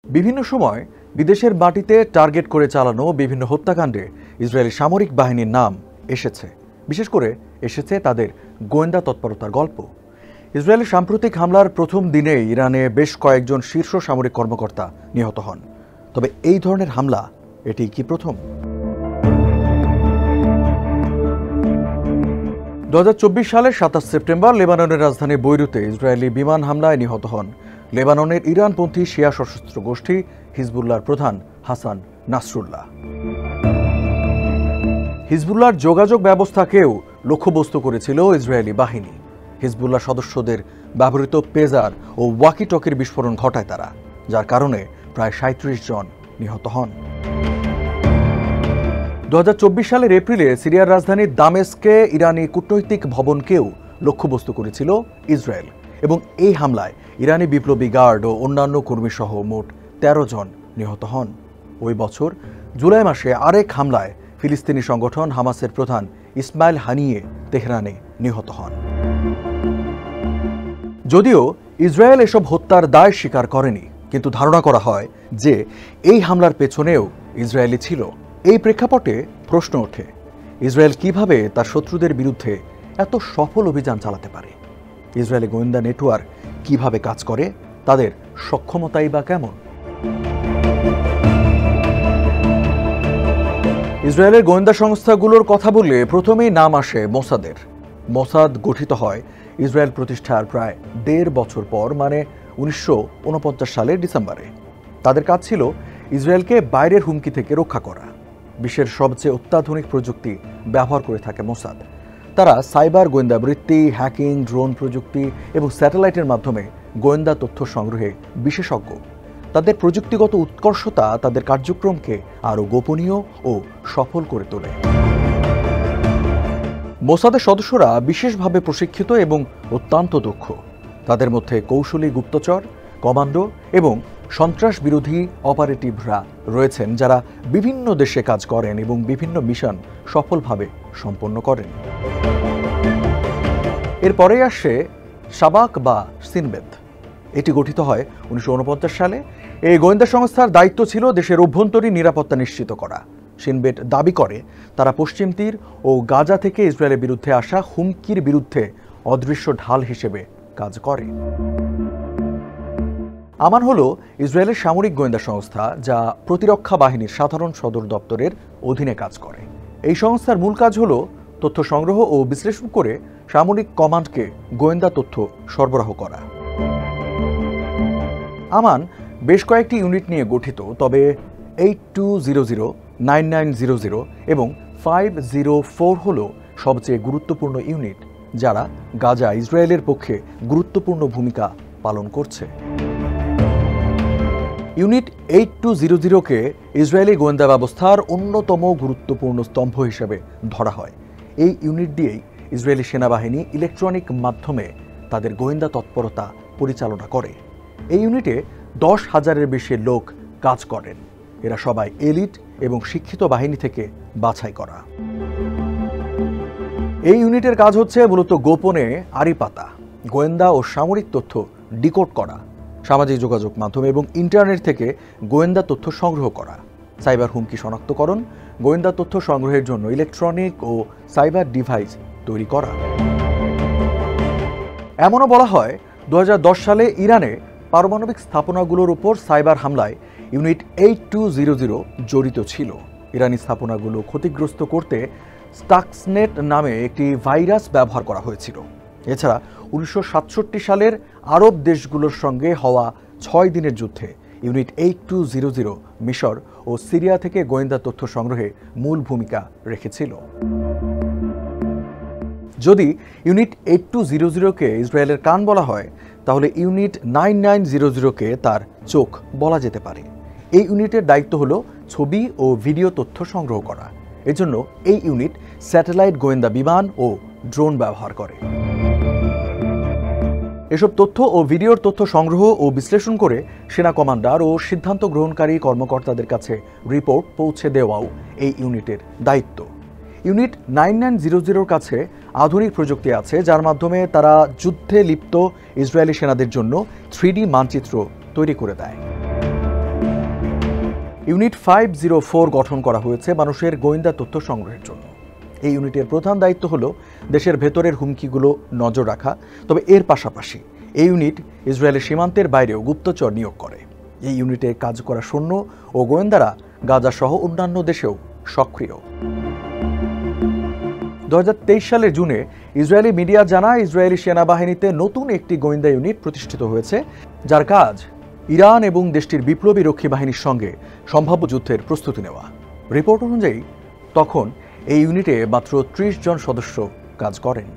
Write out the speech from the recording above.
বিভিন্ন সময় বিদেশের মাটিতে টার্গেট করে চালানো বিভিন্ন হত্যাকাণ্ডে ইসরায়েলি সামরিক বাহিনীর নাম এসেছে। বিশেষ করে এসেছে তাদের গোয়েন্দা তৎপরতার গল্প। ইসরায়েলের সাম্প্রতিক হামলার প্রথম দিনেই ইরানে বেশ কয়েকজন শীর্ষ সামরিক কর্মকর্তা নিহত হন। তবে এই ধরনের হামলা এটি কি প্রথম? 2024 সালের 27 সেপ্টেম্বর লেবাননের রাজধানী বৈরুতে ইসরায়েলি বিমান হামলায় নিহত হন লেবাননের ইরানপন্থী শিয়া সশস্ত্র গোষ্ঠী হিজবুল্লাহর প্রধান হাসান নাসরুল্লাহ। হিজবুল্লাহর যোগাযোগ ব্যবস্থাকেও লক্ষ্যবস্তু করেছিল ইসরায়েলি বাহিনী। হিজবুল্লাহ সদস্যদের ব্যবহৃত পেজার ও ওয়াকি টকির বিস্ফোরণ ঘটায় তারা, যার কারণে প্রায় 37 জন নিহত হন। 2024 সালের এপ্রিলে সিরিয়ার রাজধানী দামেস্কে ইরানি কূটনৈতিক ভবনকেও লক্ষ্যবস্তু করেছিল ইসরায়েল, এবং এই হামলায় ইরানি বিপ্লবী গার্ড ও অন্যান্য কর্মীসহ মোট 13 জন নিহত হন। ওই বছর জুলাই মাসে আরেক হামলায় ফিলিস্তিনি সংগঠন হামাসের প্রধান ইসমাইল হানিয়ে তেহরানে নিহত হন। যদিও ইসরায়েল এসব হত্যার দায় স্বীকার করেনি, কিন্তু ধারণা করা হয় যে এই হামলার পেছনেও ইসরায়েলি ছিল। এই প্রেক্ষাপটে প্রশ্ন ওঠে, ইসরায়েল কিভাবে তার শত্রুদের বিরুদ্ধে এত সফল অভিযান চালাতে পারে? ইসরায়েলি গোয়েন্দা নেটওয়ার্ক কিভাবে কাজ করে, তাদের সক্ষমতাই বা কেমন? ইসরায়েলের গোয়েন্দা সংস্থাগুলোর কথা বললে প্রথমেই নাম আসে মোসাদের। মোসাদ গঠিত হয় ইসরায়েল প্রতিষ্ঠার প্রায় 1.5 বছর পর, মানে 1949 সালের ডিসেম্বরে। তাদের কাজ ছিল ইসরায়েলকে বাইরের হুমকি থেকে রক্ষা করা। বিশ্বের সবচেয়ে অত্যাধুনিক প্রযুক্তি ব্যবহার করে থাকে মোসাদ। তারা সাইবার গোয়েন্দা বৃত্তি, হ্যাকিং, ড্রোন প্রযুক্তি এবং স্যাটেলাইটের মাধ্যমে গোয়েন্দা তথ্য সংগ্রহে বিশেষজ্ঞ। তাদের প্রযুক্তিগত উৎকর্ষতা তাদের কার্যক্রমকে আরও গোপনীয় ও সফল করে তোলে। মোসাদের সদস্যরা বিশেষভাবে প্রশিক্ষিত এবং অত্যন্ত দক্ষ। তাদের মধ্যে কৌশলী গুপ্তচর, কমান্ডো এবং সন্ত্রাস বিরোধী অপারেটিভরা রয়েছেন, যারা বিভিন্ন দেশে কাজ করেন এবং বিভিন্ন মিশন সফলভাবে সম্পন্ন করেন। এরপরেই আসে শাবাক বা সিনবেদ। এটি গঠিত হয় 1949 সালে। এই গোয়েন্দা সংস্থার দায়িত্ব ছিল দেশের অভ্যন্তরীণ নিরাপত্তা নিশ্চিত করা। সিনবেদ দাবি করে তারা পশ্চিম তীর ও গাজা থেকে ইসরায়েলের বিরুদ্ধে আসা হুমকির বিরুদ্ধে অদৃশ্য ঢাল হিসেবে কাজ করে। আমান হল ইসরায়েলের সামরিক গোয়েন্দা সংস্থা, যা প্রতিরক্ষা বাহিনীর সাধারণ সদর দপ্তরের অধীনে কাজ করে। এই সংস্থার মূল কাজ হল তথ্য সংগ্রহ ও বিশ্লেষণ করে সামরিক কমান্ডকে গোয়েন্দা তথ্য সরবরাহ করা। আমান বেশ কয়েকটি ইউনিট নিয়ে গঠিত, তবে 8200, 9900 এবং 504 হল সবচেয়ে গুরুত্বপূর্ণ ইউনিট, যারা গাজা ইসরায়েলের পক্ষে গুরুত্বপূর্ণ ভূমিকা পালন করছে। ইউনিট 8200-কে ইসরায়েলি গোয়েন্দা ব্যবস্থার অন্যতম গুরুত্বপূর্ণ স্তম্ভ হিসেবে ধরা হয়। এই ইউনিট দিয়েই ইসরায়েলি সেনাবাহিনী ইলেকট্রনিক মাধ্যমে তাদের গোয়েন্দা তৎপরতা পরিচালনা করে। এই ইউনিটে 10,000-এর বেশি লোক কাজ করেন। এরা সবাই এলিট এবং শিক্ষিত বাহিনী থেকে বাছাই করা। এই ইউনিটের কাজ হচ্ছে মূলত গোপনে আড়ি পাতা, গোয়েন্দা ও সামরিক তথ্য ডিকোড করা, সামাজিক যোগাযোগ মাধ্যম এবং ইন্টারনেট থেকে গোয়েন্দা তথ্য সংগ্রহ করা, সাইবার হুমকি শনাক্তকরণ, গোয়েন্দা তথ্য সংগ্রহের জন্য ইলেকট্রনিক ও সাইবার ডিভাইস তৈরি করা। এমনও বলা হয় 2010 সালে ইরানে পারমাণবিক স্থাপনাগুলোর উপর সাইবার হামলায় ইউনিট 8200 জড়িত ছিল। ইরানি স্থাপনাগুলো ক্ষতিগ্রস্ত করতে স্টাক্সনেট নামে একটি ভাইরাস ব্যবহার করা হয়েছিল। এছাড়া 1967 সালের আরব দেশগুলোর সঙ্গে হওয়া 6 দিনের যুদ্ধে ইউনিট 8200 মিশর ও সিরিয়া থেকে গোয়েন্দা তথ্য সংগ্রহে মূল ভূমিকা রেখেছিল। যদি ইউনিট 8200-কে ইসরায়েলের কান বলা হয়, তাহলে ইউনিট 9900-কে তার চোখ বলা যেতে পারে। এই ইউনিটের দায়িত্ব হলো ছবি ও ভিডিও তথ্য সংগ্রহ করা। এজন্য এই ইউনিট স্যাটেলাইট গোয়েন্দা বিমান ও ড্রোন ব্যবহার করে। এসব তথ্য ও ভিডিওর তথ্য সংগ্রহ ও বিশ্লেষণ করে সেনা কমান্ডার ও সিদ্ধান্ত গ্রহণকারী কর্মকর্তাদের কাছে রিপোর্ট পৌঁছে দেওয়াও এই ইউনিটের দায়িত্ব। ইউনিট 9900-র কাছে আধুনিক প্রযুক্তি আছে, যার মাধ্যমে তারা যুদ্ধে লিপ্ত ইসরায়েলি সেনাদের জন্য 3D মানচিত্র তৈরি করে দেয়। ইউনিট 504 গঠন করা হয়েছে মানুষের গোয়েন্দা তথ্য সংগ্রহের জন্য। এই ইউনিটের প্রধান দায়িত্ব হলো দেশের ভেতরের হুমকিগুলো নজর রাখা। তবে এর পাশাপাশি এই ইউনিট ইসরায়েলের সীমান্তের বাইরেও গুপ্তচর নিয়োগ করে। এই ইউনিটে কাজ করা সৈন্য ও গোয়েন্দারা গাজা সহ অন্যান্য দেশেও সক্রিয়। 2023 সালের জুনে ইসরায়েলি মিডিয়া জানায় ইসরায়েলি সেনাবাহিনীতে নতুন একটি গোয়েন্দা ইউনিট প্রতিষ্ঠিত হয়েছে, যার কাজ ইরান এবং দেশটির বিপ্লবী রক্ষী বাহিনীর সঙ্গে সম্ভাব্য যুদ্ধের প্রস্তুতি নেওয়া। রিপোর্ট অনুযায়ী তখন এই ইউনিটে মাত্র 30 জন সদস্য কাজ করেন।